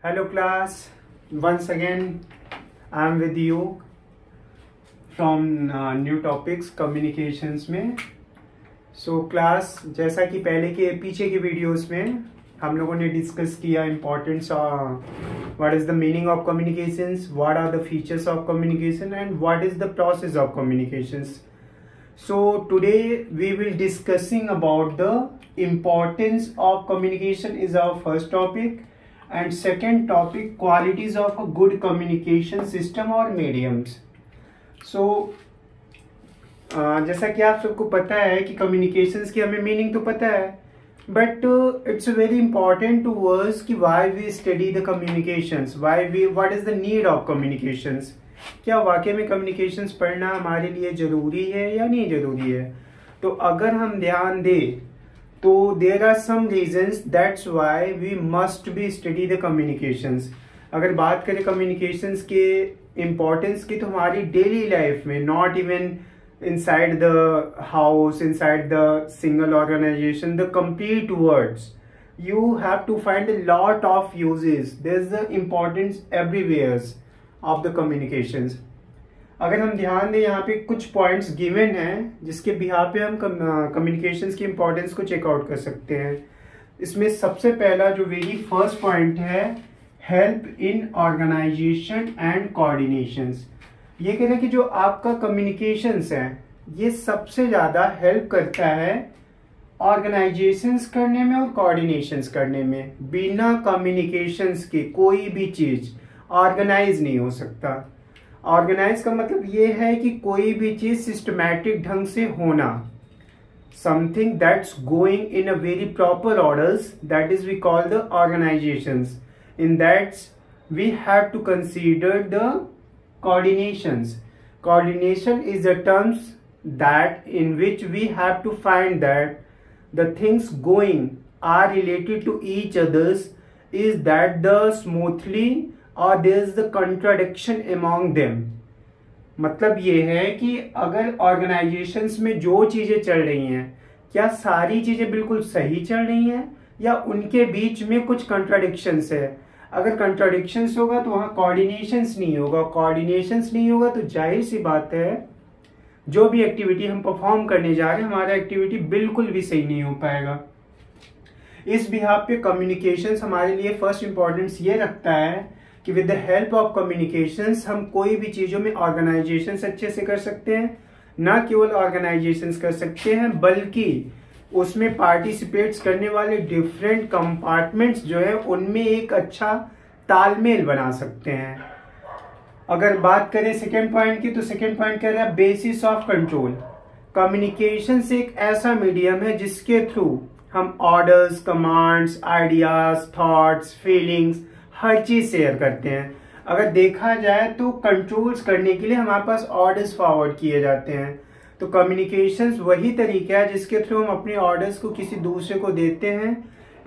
Hello class, once again I am with you from new topics communications में. So class, जैसा कि पीछे के वीडियोस में हम लोगों ने डिस्कस किया importance what is the meaning of communications, what are the features of communication and what is the process of communications. So today we will discussing about the importance of communication is our first topic. And second topic, qualities of a good communication system or mediums. So जैसा कि आप सबको पता है कि communications की हमें meaning तो पता है, but it's very important to us कि why we study the communications, what is the need of communications. क्या वाकई में communications पढ़ना हमारे लिए ज़रूरी है या नहीं ज़रूरी है. तो अगर हम ध्यान दें तो there are some reasons that's why we must be study the communications. अगर बात करें कम्युनिकेशंस के इम्पोर्टेंस की तो हमारी डेली लाइफ में, not even inside the house, inside the single organisation, the complete words, you have to find a lot of uses. There's the importance everywhere of the communications. अगर हम ध्यान दें यहाँ पे कुछ पॉइंट्स गिवन हैं जिसके बिहार पे हम कम्युनिकेशंस की इम्पोर्टेंस को चेकआउट कर सकते हैं. इसमें सबसे पहला जो वेरी फर्स्ट पॉइंट है, help in organisation and coordinations. ये कह रहे हैं कि जो आपका कम्युनिकेशंस है ये सबसे ज़्यादा हेल्प करता है ऑर्गेनाइजेशंस करने में और कोऑर्डिनेशंस करने में. बिना कम्युनिकेशंस के कोई भी चीज़ ऑर्गेनाइज नहीं हो सकता. ऑर्गेनाइज का मतलब ये है कि कोई भी चीज सिस्टमैटिक ढंग से होना, something that's going in a very proper orders, that is we call the organisations. In that's we have to consider the coordinations. Coordination is the terms that in which we have to find that the things going are related to each others, is that the smoothly और there is the contradiction among them. मतलब ये है कि अगर organisations में जो चीजें चल रही हैं क्या सारी चीजें बिल्कुल सही चल रही हैं या उनके बीच में कुछ कंट्राडिक्शंस है. अगर कंट्राडिक्शंस होगा तो वहां कोऑर्डिनेशंस नहीं होगा. कोऑर्डिनेशंस नहीं होगा तो जाहिर सी बात है जो भी एक्टिविटी हम परफॉर्म करने जा रहे हैं हमारा एक्टिविटी बिल्कुल भी सही नहीं हो पाएगा. इस बिहाफ पे कम्युनिकेशंस हमारे लिए फर्स्ट इंपॉर्टेंस ये रखता है कि with the help of communications हम कोई भी चीज़ों में ऑर्गेनाइजेशंस अच्छे से कर सकते हैं. ना केवल ऑर्गेनाइजेशंस कर सकते हैं बल्कि उसमें पार्टिसिपेट्स करने वाले डिफरेंट कंपार्टमेंट्स जो है उनमें एक अच्छा तालमेल बना सकते हैं. अगर बात करें सेकेंड पॉइंट की तो सेकेंड पॉइंट कह रहा है बेसिस ऑफ कंट्रोल. कम्युनिकेशंस एक ऐसा मीडियम है जिसके थ्रू हम orders, commands, ideas, thoughts, feelings हर चीज शेयर करते हैं. अगर देखा जाए तो कंट्रोल्स करने के लिए हमारे पास ऑर्डर्स फॉरवर्ड किए जाते हैं. तो कम्युनिकेशंस वही तरीका है जिसके थ्रू हम अपने ऑर्डर्स को किसी दूसरे को देते हैं.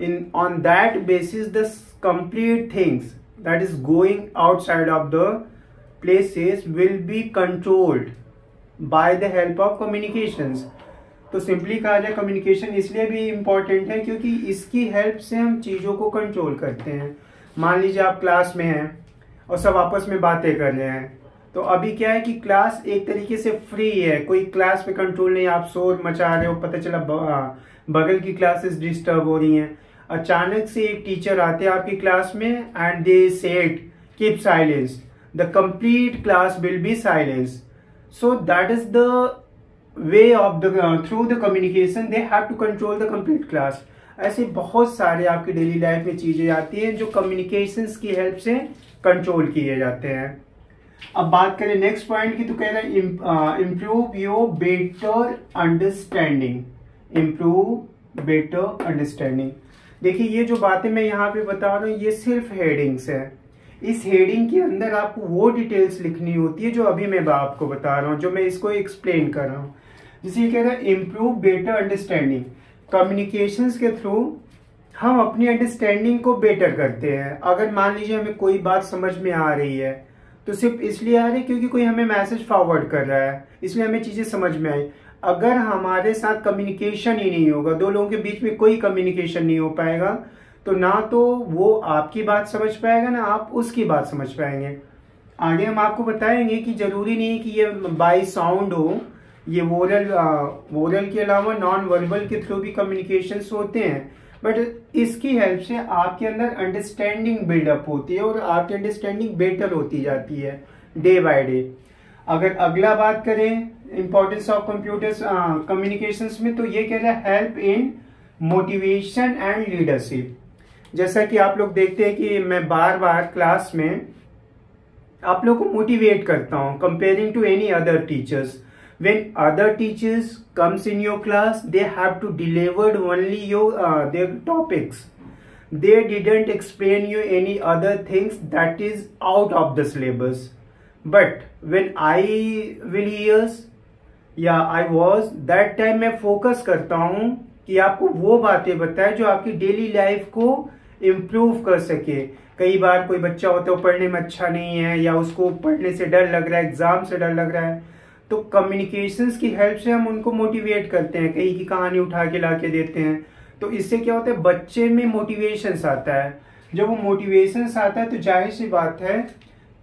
In on that basis the complete things that is going outside of the places will be controlled by the help of communications. तो सिंपली कहा जाए कम्युनिकेशन इसलिए भी इम्पोर्टेंट है क्योंकि इसकी हेल्प से हम चीजों को कंट्रोल करते हैं. मान लीजिए आप क्लास में हैं और सब आपस में बातें कर रहे हैं, तो अभी क्या है कि क्लास एक तरीके से फ्री है, कोई क्लास पे कंट्रोल नहीं. आप शोर मचा रहे हो, पता चला बगल की क्लासेस डिस्टर्ब हो रही हैं. अचानक से एक टीचर आते हैं आपकी क्लास में and they said keep silence, the complete class will be silence. So that is the way of the through the communication they have to control the complete class. ऐसे बहुत सारे आपकी डेली लाइफ में चीजें आती हैं जो कम्युनिकेशंस की हेल्प से कंट्रोल किए जाते हैं. अब बात करें नेक्स्ट पॉइंट की तो कह रहे हैं improve your better understanding. Improve better understanding. देखिए ये जो बातें मैं यहाँ पे बता रहा हूँ ये सिर्फ हेडिंग्स है. इस हेडिंग के अंदर आपको वो डिटेल्स लिखनी होती है जो अभी मैं आपको बता रहा हूँ, जो मैं इसको एक्सप्लेन कर रहा हूँ. जिसे कह रहा है इम्प्रूव बेटर अंडरस्टैंडिंग. कम्युनिकेशंस के थ्रू हम अपनी अंडरस्टैंडिंग को बेटर करते हैं. अगर मान लीजिए हमें कोई बात समझ में आ रही है तो सिर्फ इसलिए आ रही है क्योंकि कोई हमें मैसेज फॉरवर्ड कर रहा है, इसलिए हमें चीजें समझ में आई. अगर हमारे साथ कम्युनिकेशन ही नहीं होगा, दो लोगों के बीच में कोई कम्युनिकेशन नहीं हो पाएगा, तो ना तो वो आपकी बात समझ पाएगा ना आप उसकी बात समझ पाएंगे। आगे हम आपको बताएंगे कि जरूरी नहीं कि ये बाय साउंड हो, ये वोरल के अलावा नॉन वर्बल के थ्रू भी कम्युनिकेशंस होते हैं, बट इसकी हेल्प से आपके अंदर अंडरस्टैंडिंग बिल्डअप होती है और आपकी अंडरस्टैंडिंग बेटर होती जाती है डे बाय डे। अगर अगला बात करें इंपॉर्टेंस ऑफ कंप्यूटर्स कम्युनिकेशंस में, तो ये कह रहा है help in motivation and leadership. जैसा कि आप लोग देखते हैं कि मैं बार बार क्लास में आप लोग को मोटिवेट करता हूं comparing to any other teachers. when other teachers comes in your class, they have to deliver only your their topics. They didn't explain you any other things that is out of the syllabus. But when I will hears या I was that time मैं focus करता हूँ कि आपको वो बातें बताए जो आपकी डेली लाइफ को इम्प्रूव कर सके। कई बार कोई बच्चा होता है वो पढ़ने में अच्छा नहीं है या उसको पढ़ने से डर लग रहा है, एग्जाम से डर लग रहा है, तो कम्युनिकेशंस की हेल्प से हम उनको मोटिवेट करते हैं, कहीं की कहानी उठा के ला के देते हैं। तो इससे क्या होता है बच्चे में मोटिवेशंस आता है। जब वो मोटिवेशंस आता है तो जाहिर सी बात है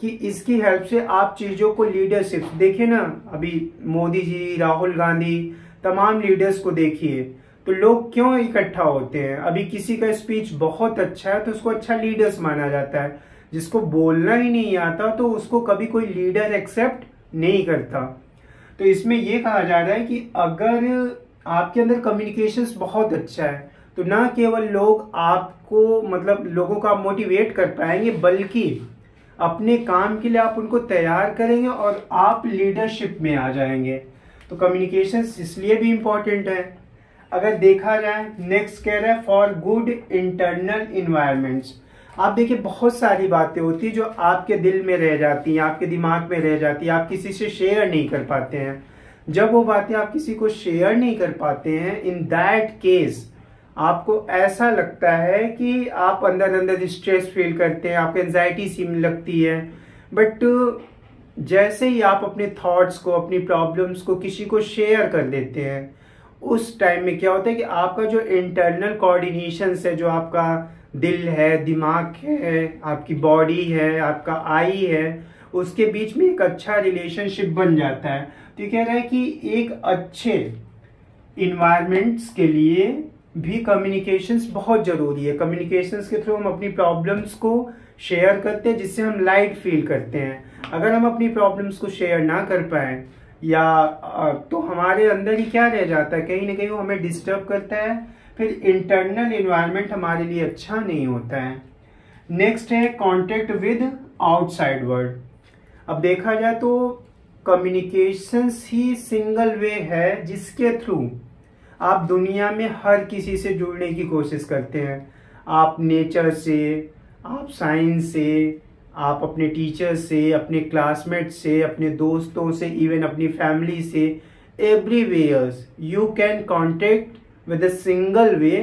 कि इसकी हेल्प से आप चीजों को लीडरशिप देखिए ना, अभी मोदी जी, राहुल गांधी, तमाम लीडर्स को देखिए तो लोग क्यों इकट्ठा होते हैं। अभी किसी का स्पीच बहुत अच्छा है तो उसको अच्छा लीडर्स माना जाता है, जिसको बोलना ही नहीं आता तो उसको कभी कोई लीडर एक्सेप्ट नहीं करता। तो इसमें यह कहा जा रहा है कि अगर आपके अंदर कम्युनिकेशंस बहुत अच्छा है तो ना केवल लोग आपको मतलब लोगों को आप मोटिवेट कर पाएंगे, बल्कि अपने काम के लिए आप उनको तैयार करेंगे और आप लीडरशिप में आ जाएंगे। तो कम्युनिकेशंस इसलिए भी इंपॉर्टेंट है। अगर देखा जाए नेक्स्ट कह रहा है फॉर गुड इंटरनल इन्वायरमेंट्स। आप देखिए बहुत सारी बातें होती है जो आपके दिल में रह जाती हैं, आपके दिमाग में रह जाती है, आप किसी से शेयर नहीं कर पाते हैं। जब वो बातें आप किसी को शेयर नहीं कर पाते हैं, इन दैट केस आपको ऐसा लगता है कि आप अंदर अंदर स्ट्रेस फील करते हैं, आपको एंजाइटी सी लगती है। बट जैसे ही आप अपने थॉट्स को, अपनी प्रॉब्लम्स को किसी को शेयर कर देते हैं, उस टाइम में क्या होता है कि आपका जो इंटरनल कोऑर्डिनेशन है, जो आपका दिल है, दिमाग है, आपकी बॉडी है, आपका आई है, उसके बीच में एक अच्छा रिलेशनशिप बन जाता है। तो ये कह रहा है कि एक अच्छे इन्वायरमेंट्स के लिए भी कम्युनिकेशंस बहुत जरूरी है। कम्युनिकेशंस के थ्रू हम अपनी प्रॉब्लम्स को शेयर करते हैं, जिससे हम लाइट फील करते हैं। अगर हम अपनी प्रॉब्लम्स को शेयर ना कर पाए या तो हमारे अंदर ही क्या रह जाता है, कहीं ना कहीं वो हमें डिस्टर्ब करता है, फिर इंटरनल इन्वायरमेंट हमारे लिए अच्छा नहीं होता है। नेक्स्ट है कॉन्टेक्ट विद आउटसाइड वर्ल्ड। अब देखा जाए तो कम्युनिकेशंस ही सिंगल वे है जिसके थ्रू आप दुनिया में हर किसी से जुड़ने की कोशिश करते हैं। आप नेचर से, आप साइंस से, आप अपने टीचर से, अपने क्लासमेट से, अपने दोस्तों से, इवन अपनी फैमिली से, everywhere you can contact with a single way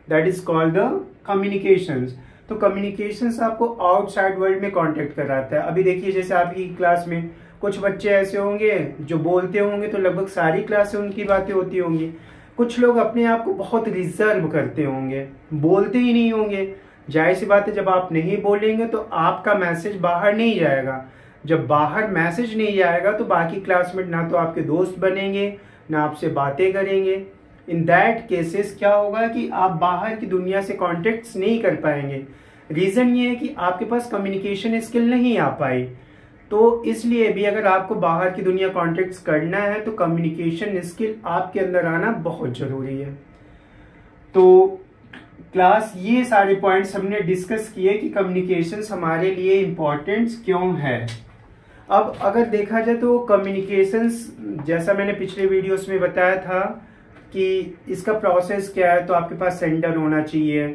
that is called the communications। तो communications आपको आउटसाइड वर्ल्ड में कांटेक्ट कराता है। अभी देखिए जैसे आपकी क्लास में कुछ बच्चे ऐसे होंगे जो बोलते होंगे तो लगभग सारी क्लास से उनकी बातें होती होंगी। कुछ लोग अपने आप को बहुत रिजर्व करते होंगे, बोलते ही नहीं होंगे। जाहिर सी बात है जब आप नहीं बोलेंगे तो आपका मैसेज बाहर नहीं जाएगा। जब बाहर मैसेज नहीं जाएगा तो बाकी क्लासमेट ना तो आपके दोस्त बनेंगे ना आपसे बातें करेंगे। इन दैट केसेस क्या होगा कि आप बाहर की दुनिया से कॉन्टेक्ट्स नहीं कर पाएंगे। रीजन ये है कि आपके पास कम्युनिकेशन स्किल नहीं आ पाई। तो इसलिए भी अगर आपको बाहर की दुनिया कॉन्टेक्ट्स करना है तो कम्युनिकेशन स्किल आपके अंदर आना बहुत जरूरी है। तो क्लास ये सारे पॉइंट्स हमने डिस्कस किए कि कम्युनिकेशंस हमारे लिए इम्पोर्टेंट क्यों है। अब अगर देखा जाए तो कम्युनिकेशंस जैसा मैंने पिछले वीडियोस में बताया था कि इसका प्रोसेस क्या है, तो आपके पास सेंडर होना चाहिए,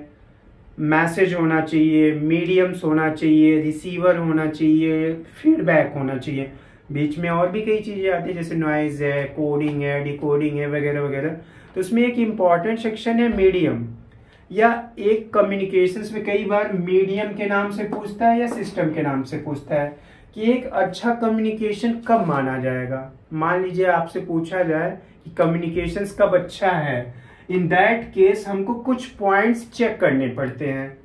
मैसेज होना चाहिए, मीडियम्स होना चाहिए, रिसीवर होना चाहिए, फीडबैक होना चाहिए। बीच में और भी कई चीजें आती है जैसे नॉइज है, कोडिंग है, डिकोडिंग है, वगैरह वगैरह। तो इसमें एक इम्पॉर्टेंट सेक्शन है मीडियम, या एक कम्युनिकेशंस में कई बार मीडियम के नाम से पूछता है या सिस्टम के नाम से पूछता है कि एक अच्छा कम्युनिकेशन कब माना जाएगा। मान लीजिए आपसे पूछा जाए कि कम्युनिकेशंस कब अच्छा है, इन दैट केस हमको कुछ पॉइंट्स चेक करने पड़ते हैं।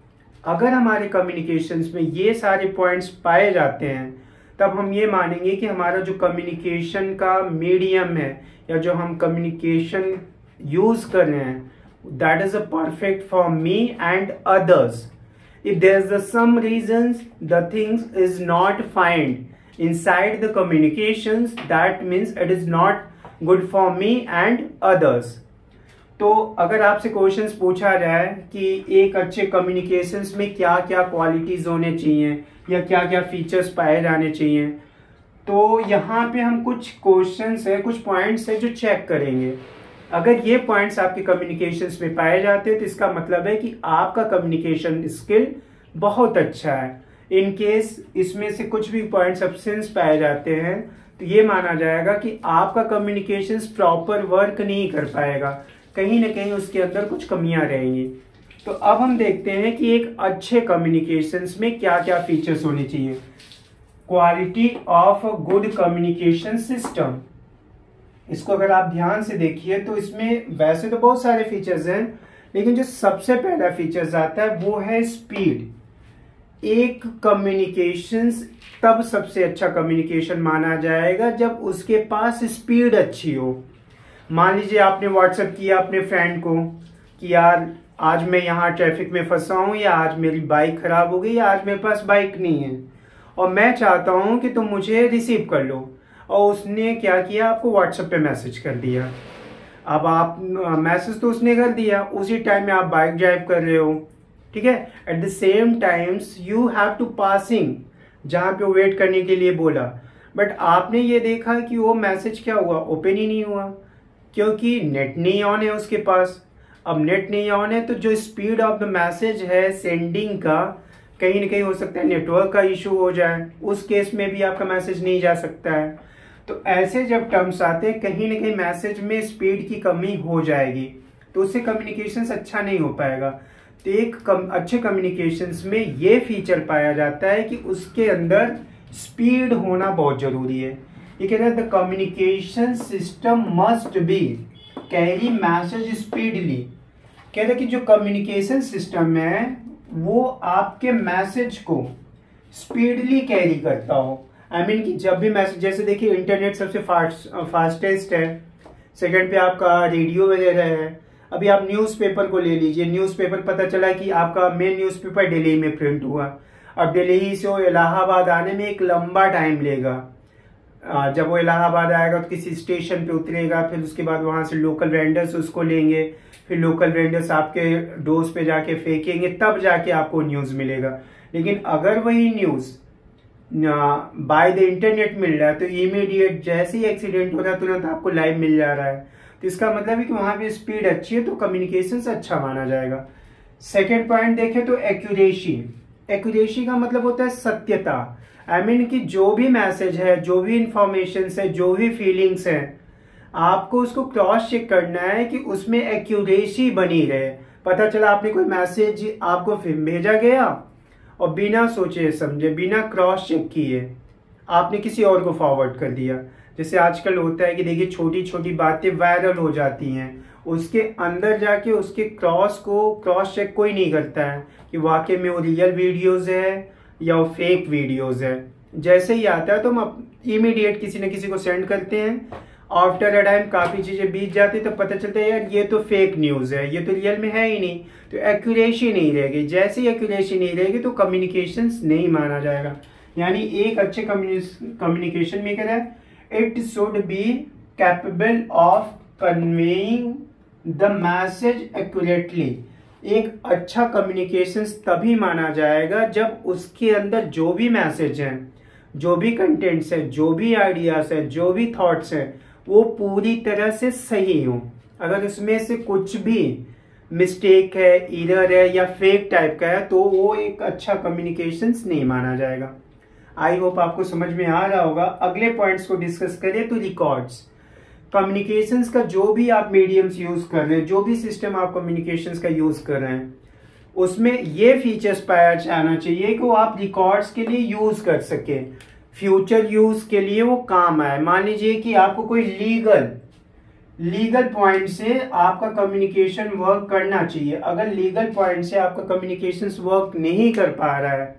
अगर हमारे कम्युनिकेशंस में ये सारे पॉइंट्स पाए जाते हैं तब हम ये मानेंगे कि हमारा जो कम्युनिकेशन का मीडियम है या जो हम कम्युनिकेशन यूज कर रहे हैं that is a perfect for me and others. If there's some reasons the things is not find inside the communications, that means it is not good for me and others. तो अगर आपसे questions पूछा जाए कि एक अच्छे communications में क्या क्या क्वालिटीज होने चाहिए या क्या क्या फीचर्स पाए जाने चाहिए, तो यहाँ पे हम कुछ क्वेश्चंस है, कुछ पॉइंट्स है जो चेक करेंगे। अगर ये पॉइंट्स आपके कम्युनिकेशंस में पाए जाते हैं तो इसका मतलब है कि आपका कम्युनिकेशन स्किल बहुत अच्छा है। इन केस इसमें से कुछ भी पॉइंट्स एब्सेंस पाए जाते हैं तो ये माना जाएगा कि आपका कम्युनिकेशंस प्रॉपर वर्क नहीं कर पाएगा, कहीं ना कहीं उसके अंदर कुछ कमियां रहेंगी। तो अब हम देखते हैं कि एक अच्छे कम्युनिकेशंस में क्या क्या फीचर्स होने चाहिए। Quality of a good communication system, इसको अगर आप ध्यान से देखिए तो इसमें वैसे तो बहुत सारे फीचर्स हैं, लेकिन जो सबसे पहला फीचर्स आता है वो है स्पीड। एक कम्युनिकेशंस तब सबसे अच्छा कम्युनिकेशन माना जाएगा जब उसके पास स्पीड अच्छी हो। मान लीजिए आपने व्हाट्सएप किया अपने फ्रेंड को कि यार आज मैं यहाँ ट्रैफिक में फंसा हूँ, या आज मेरी बाइक खराब हो गई, या आज मेरे पास बाइक नहीं है और मैं चाहता हूँ कि तुम मुझे रिसीव कर लो। और उसने क्या किया, आपको व्हाट्सएप पे मैसेज कर दिया। अब आप मैसेज तो उसने कर दिया, उसी टाइम में आप बाइक ड्राइव कर रहे हो, ठीक है। At the same times you have to passing, जहां पे वेट करने के लिए बोला, बट आपने ये देखा कि वो मैसेज क्या हुआ, ओपन ही नहीं हुआ, क्योंकि नेट नहीं ऑन है उसके पास। अब नेट नहीं ऑन है तो जो स्पीड ऑफ द मैसेज है सेंडिंग का, कहीं ना कहीं हो सकता है नेटवर्क का इशू हो जाए, उस केस में भी आपका मैसेज नहीं जा सकता है। तो ऐसे जब टर्म्स आते हैं कहीं ना कहीं मैसेज में स्पीड की कमी हो जाएगी, तो उससे कम्युनिकेशंस अच्छा नहीं हो पाएगा। तो एक अच्छे कम्युनिकेशंस में ये फीचर पाया जाता है कि उसके अंदर स्पीड होना बहुत जरूरी है। ये कह रहा है the communication system must be carry message speedly. कह रहा है कि जो कम्युनिकेशन सिस्टम है वो आपके मैसेज को स्पीडली कैरी करता हो। आई मीन कि जब भी मैसेज, जैसे देखिए इंटरनेट सबसे फास्टेस्ट है, सेकंड पे आपका रेडियो वगैरह है। अभी आप न्यूज़पेपर को ले लीजिए, न्यूज़पेपर पता चला कि आपका मेन न्यूज़पेपर दिल्ली में प्रिंट हुआ, अब दिल्ली से वो इलाहाबाद आने में एक लंबा टाइम लेगा। जब वो इलाहाबाद आएगा तो किसी स्टेशन पे उतरेगा, फिर उसके बाद वहां से लोकल वेंडर्स उसको लेंगे, फिर लोकल वेंडर्स आपके डोर्स पे जाके फेंकेंगे, तब जाके आपको न्यूज मिलेगा। लेकिन अगर वही न्यूज बाय द इंटरनेट मिल रहा है तो इमीडिएट जैसे ही एक्सीडेंट हो रहा है तुरंत आपको लाइव मिल जा रहा है। तो इसका मतलब है कि वहां पे स्पीड अच्छी है तो कम्युनिकेशन अच्छा माना जाएगा। सेकेंड पॉइंट देखें तो एक्यूरेसी। एक्यूरेसी का मतलब होता है सत्यता। आई मीन कि जो भी मैसेज है, जो भी इंफॉर्मेशन है, जो भी फीलिंग्स है, आपको उसको क्रॉस चेक करना है कि उसमें एक्यूरेसी बनी रहे। पता चला आपने कोई मैसेज आपको फिर भेजा गया और बिना सोचे समझे, बिना क्रॉस चेक किए आपने किसी और को फॉरवर्ड कर दिया। जैसे आजकल होता है कि देखिए छोटी छोटी बातें वायरल हो जाती हैं, उसके अंदर जाके उसके क्रॉस चेक कोई नहीं करता है कि वाकई में वो रियल वीडियोज है या वो फेक वीडियोज है। जैसे ही आता है तो हम इमीडिएट किसी न किसी को सेंड करते हैं, आफ्टर अ टाइम काफी चीजें बीत जाती तो पता चलता है यार ये तो फेक न्यूज है, ये तो रियल में है ही नहीं। तो एक्यूरेसी नहीं रहेगी, जैसे ही एक्यूरेसी नहीं रहेगी तो कम्युनिकेशन नहीं माना जाएगा। यानी एक अच्छे कम्युनिकेशन में क्या है, it should be capable of conveying the message accurately. एक अच्छा कम्युनिकेशन तभी माना जाएगा जब उसके अंदर जो भी मैसेज है, जो भी कंटेंट्स है, जो भी आइडियाज है, जो भी थॉट्स है, वो पूरी तरह से सही हो। अगर उसमें से कुछ भी मिस्टेक है, एरर है या फेक टाइप का है तो वो एक अच्छा कम्युनिकेशन नहीं माना जाएगा। आई होप आपको समझ में आ रहा होगा। अगले पॉइंट्स को डिस्कस करें तो रिकॉर्ड्स। कम्युनिकेशंस का जो भी आप मीडियम्स यूज कर रहे हैं, जो भी सिस्टम आप कम्युनिकेशंस का यूज कर रहे हैं, उसमें ये फीचर्स पाया जाना चाहिए कि वो आप रिकॉर्ड्स के लिए यूज कर सके, फ्यूचर यूज के लिए वो काम आए। मान लीजिए कि आपको कोई लीगल लीगल पॉइंट से आपका कम्युनिकेशन वर्क करना चाहिए। अगर लीगल पॉइंट से आपका कम्युनिकेशन वर्क नहीं कर पा रहा है,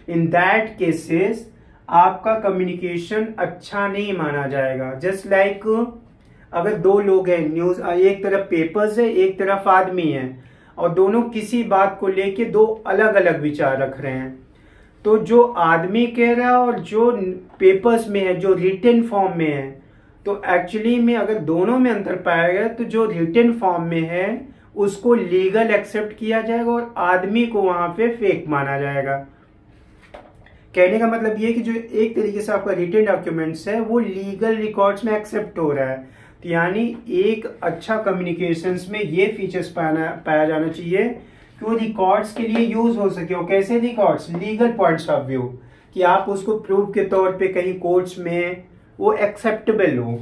इन दैट केसेस आपका कम्युनिकेशन अच्छा नहीं माना जाएगा। जस्ट लाइक अगर दो लोग हैं, न्यूज एक तरफ पेपर्स है, एक तरफ आदमी है, और दोनों किसी बात को लेके दो अलग अलग विचार रख रहे हैं, तो जो आदमी कह रहा है और जो पेपर्स में है, जो रिटन फॉर्म में है, तो एक्चुअली में अगर दोनों में अंतर पाया गया तो जो रिटन फॉर्म में है उसको लीगल एक्सेप्ट किया जाएगा और आदमी को वहां पे फेक माना जाएगा। कहने का मतलब ये कि जो एक तरीके से आपका रिटन डॉक्यूमेंट्स है वो लीगल रिकॉर्ड्स में एक्सेप्ट हो रहा है। तो यानी एक अच्छा कम्युनिकेशंस में ये फीचर्स पाया जाना चाहिए कि वो रिकॉर्ड्स के लिए यूज हो सके। और कैसे records? Legal points of view, कि आप उसको प्रूफ के तौर पे कहीं कोर्ट्स में वो एक्सेप्टेबल हो।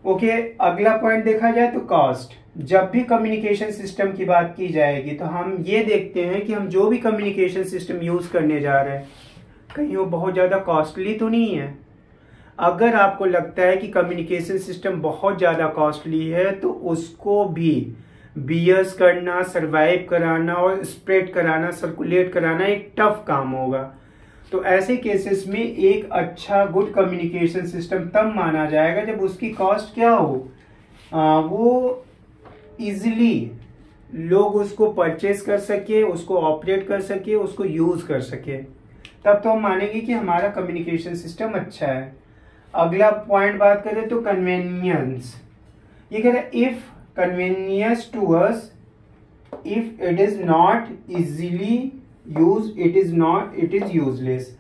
ओके, अगला पॉइंट देखा जाए तो कॉस्ट। जब भी कम्युनिकेशन सिस्टम की बात की जाएगी तो हम ये देखते हैं कि हम जो भी कम्युनिकेशन सिस्टम यूज करने जा रहे हैं कहीं वो बहुत ज्यादा कॉस्टली तो नहीं है। अगर आपको लगता है कि कम्युनिकेशन सिस्टम बहुत ज्यादा कॉस्टली है तो उसको भी बियर्स करना, सरवाइव कराना और स्प्रेड कराना, सर्कुलेट कराना एक टफ काम होगा। तो ऐसे केसेस में एक अच्छा गुड कम्युनिकेशन सिस्टम तब माना जाएगा जब उसकी कॉस्ट क्या हो, वो इजीली लोग उसको परचेज कर सके, उसको ऑपरेट कर सके, उसको यूज कर सके, तब तो हम मानेंगे कि हमारा कम्युनिकेशन सिस्टम अच्छा है। अगला पॉइंट बात करें तो कन्वेनियंस। ये कह रहा है if convenience to us, if it is not easily use, it is useless.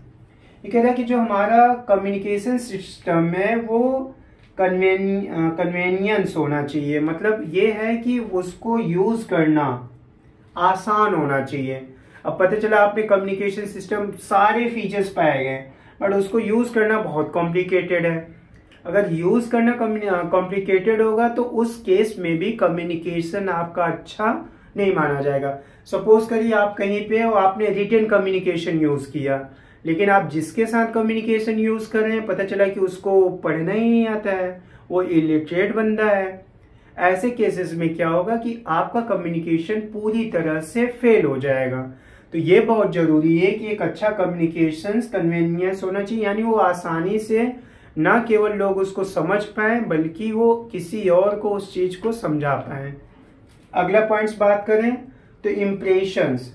ये कह रहा है कि जो हमारा कम्युनिकेशन सिस्टम है वो कन्वेनियंस होना चाहिए। मतलब ये है कि उसको यूज करना आसान होना चाहिए। अब पता चला आपने कम्युनिकेशन सिस्टम सारे फीचर्स पाए गए बट उसको यूज करना बहुत कॉम्प्लिकेटेड है। अगर यूज करना कॉम्प्लिकेटेड होगा तो उस केस में भी कम्युनिकेशन आपका अच्छा नहीं माना जाएगा। सपोज करिए आप कहीं पे हो, आपने रिटन कम्युनिकेशन यूज किया, लेकिन आप जिसके साथ कम्युनिकेशन यूज कर रहे हैं पता चला कि उसको पढ़ना ही नहीं आता है, वो इलिटरेट बंदा है। ऐसे केसेस में क्या होगा कि आपका कम्युनिकेशन पूरी तरह से फेल हो जाएगा। तो ये बहुत जरूरी है कि एक अच्छा कम्युनिकेशन कन्वीनियंस होना चाहिए, यानी वो आसानी से ना केवल लोग उसको समझ पाए बल्कि वो किसी और को उस चीज को समझा पाए। अगला पॉइंट्स बात करें तो इम्प्रेशंस।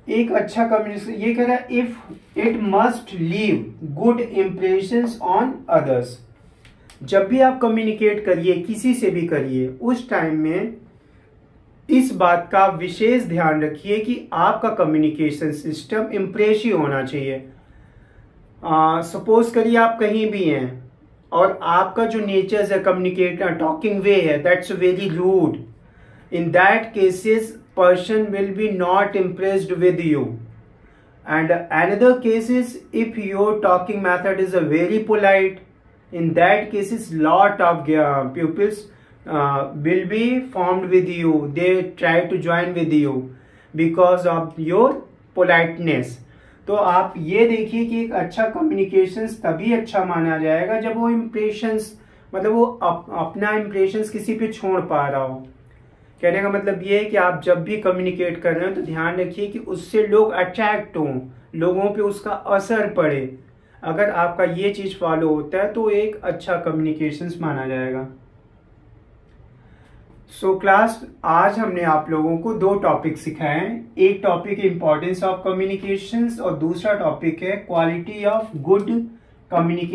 एक अच्छा कम्युनिकेशन, ये कह रहा है if it must leave good impressions on others. जब भी आप कम्युनिकेट करिए, किसी से भी करिए, उस टाइम में इस बात का विशेष ध्यान रखिए कि आपका कम्युनिकेशन सिस्टम इम्प्रेसिव होना चाहिए। सपोज करिए आप कहीं भी हैं और आपका जो नेचर है कम्युनिकेट टॉकिंग वे है, that's very rude. In that cases, person will be not impressed with you. And another case is if your talking method is a very polite, in that cases lot of pupils will be formed with you. They try to join with you because of your politeness. तो आप ये देखिए कि एक अच्छा communications तभी अच्छा माना जाएगा जब वो इम्प्रेशंस, मतलब वो अपना इम्प्रेशंस किसी पे छोड़ पा रहा हो। कहने का मतलब ये है कि आप जब भी कम्युनिकेट कर रहे हो तो ध्यान रखिए कि उससे लोग अट्रैक्ट हों, लोगों पे उसका असर पड़े। अगर आपका ये चीज फॉलो होता है तो एक अच्छा कम्युनिकेशंस माना जाएगा। सो क्लास, आज हमने आप लोगों को दो टॉपिक सिखाए हैं। एक टॉपिक है इंपॉर्टेंस ऑफ कम्युनिकेशंस और दूसरा टॉपिक है क्वालिटी ऑफ गुड कम्युनिकेशन।